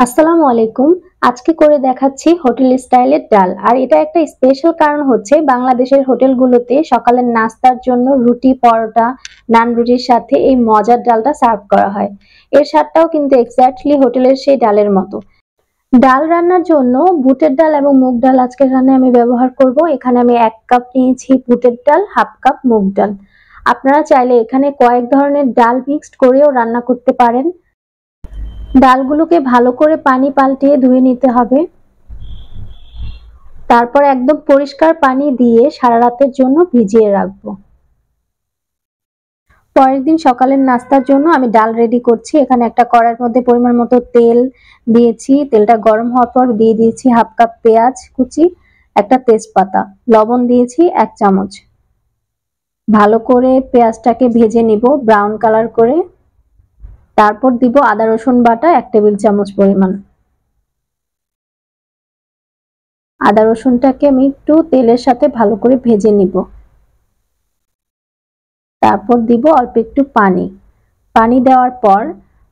আসসালামু আলাইকুম। আজকে করে দেখাচ্ছি হোটেল স্টাইলের ডাল। আর এটা একটা স্পেশাল কারণ হচ্ছে বাংলাদেশের হোটেলগুলোতে সকালের নাস্তার জন্য রুটি, পরোটা, নান রুটির সাথে এই মজার ডালটা সার্ভ করা হয়। এর স্বাদটাও কিন্তু এক্স্যাক্টলি হোটেলের সেই ডালের মতো। ডাল রান্নার জন্য বুটের ডাল এবং মুগ ডাল আজকের রান্নায় আমি ব্যবহার করব। এখানে আমি 1 কাপ নিয়েছি বুটের ডাল, 1/2 কাপ মুগ ডাল। আপনারা চাইলে এখানে কয়েক ধরনের ডাল মিক্সড করেও রান্না করতে পারেন। ডালগুলোকে ভালো করে পানি পাল্টিয়ে ধুয়ে নিতে হবে। তারপর একদম পরিষ্কার পানি দিয়ে সারা রাতের জন্য ভিজিয়ে রাখবো। পরের দিন সকালের নাস্তার জন্য আমি ডাল রেডি করছি। এখানে একটা কড়াইয়ের মধ্যে পরিমাণ মতো তেল দিয়েছি। তেলটা গরম হওয়ার পর দিয়ে দিয়েছি 1/2 কাপ পেঁয়াজ কুচি, একটা তেজপাতা, লবণ দিয়েছি 1 চামচ। ভালো করে পেঁয়াজটাকে ভেজে নিব ব্রাউন কালার করে। তারপর দিব আদা রসুন বাটা 1 টেবিল চামচ পরিমাণ। আদা রসুনটাকে আমি একটু তেলের সাথে ভালো করে ভেজে নিব। তারপর দিব অল্প একটু পানি। পানি দেওয়ার পর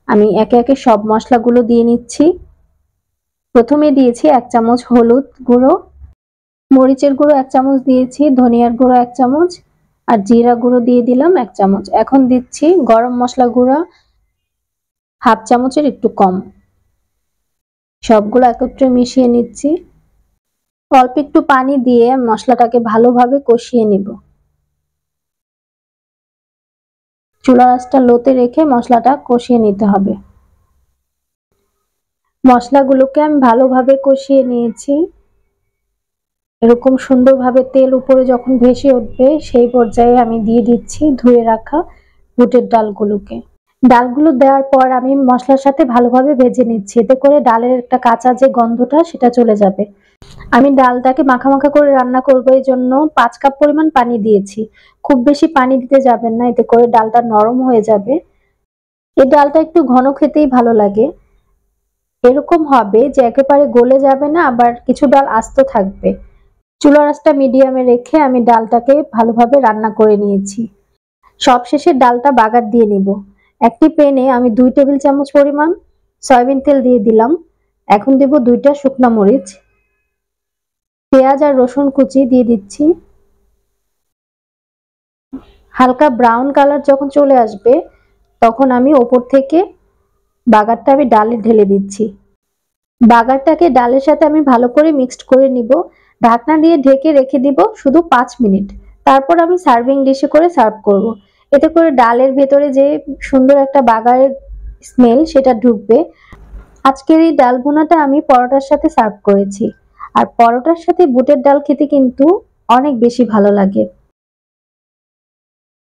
আমি একে একে সব মশলাগুলো দিয়ে নিচ্ছি। প্রথমে দিয়েছি 1 চামচ হলুদ গুঁড়ো, মরিচের গুঁড়ো 1 চামচ দিয়েছি, ধনিয়ার গুঁড়ো 1 চামচ আর জিরা গুঁড়ো দিয়ে দিলাম 1 চামচ। এখন দিচ্ছি গরম মশলা গুঁড়া 1/2 চামচের একটু কম। সবগুলো একত্রে মিশিয়ে নিচ্ছি। অল্প একটু পানি দিয়ে মশলাটাকে ভালোভাবে কষিয়ে নিব। চুলার আঁচটা লোতে রেখে মশলাটা কষিয়ে নিতে হবে। মশলাগুলোকে আমি ভালোভাবে কষিয়ে নিয়েছি। এরকম সুন্দরভাবে তেল উপরে যখন ভেসে উঠবে সেই পর্যায়ে আমি দিয়ে দিচ্ছি ধুয়ে রাখা বুটের ডালগুলোকে। ডালগুলো দেওয়ার পর আমি মশলার সাথে ভালোভাবে ভেজে নিচ্ছি। এতে করে ডালের একটা কাঁচা যে গন্ধটা সেটা চলে যাবে। আমি ডালটাকে মাখা মাখা করে রান্না করব, এই জন্য 5 কাপ পরিমাণ পানি দিয়েছি। খুব বেশি পানি দিতে যাবেন না, এতে করে ডালটা নরম হয়ে যাবে। এই ডালটা একটু ঘন খেতেই ভালো লাগে। এরকম হবে যে একেবারে গলে যাবে না, আবার কিছু ডাল আস্ত থাকবে। চুলার আঁচটা মিডিয়ামে রেখে আমি ডালটাকে ভালোভাবে রান্না করে নিয়েছি। সবশেষে ডালটা বাগার দিয়ে নিব। একটি প্যানে আমি 2 টেবিল চামচ পরিমাণ সয়াবিন তেল দিয়ে দিলাম। এখন দেব 2টা শুকনা মরিচ, পেঁয়াজ আর রসুন কুচি দিয়ে দিচ্ছি। হালকা ব্রাউন কালার যখন চলে আসবে তখন আমি ওপর থেকে বাগারটা আমি ডালে ঢেলে দিচ্ছি। বাগারটাকে ডালের সাথে আমি ভালো করে মিক্সড করে নিব। ঢাকনা দিয়ে ঢেকে রেখে দিব শুধু 5 মিনিট। তারপর আমি সার্ভিং ডিশে করে সার্ভ করব। এতে করে ডালের ভেতরে যে সুন্দর একটা বাগারের স্মেল সেটা ঢুকবে। আজকের এই ডাল ভুনাটা আমি পরোটার সাথে সার্ভ করেছি। আর পরোটার সাথে বুটের ডাল খেতে কিন্তু অনেক বেশি ভালো লাগে।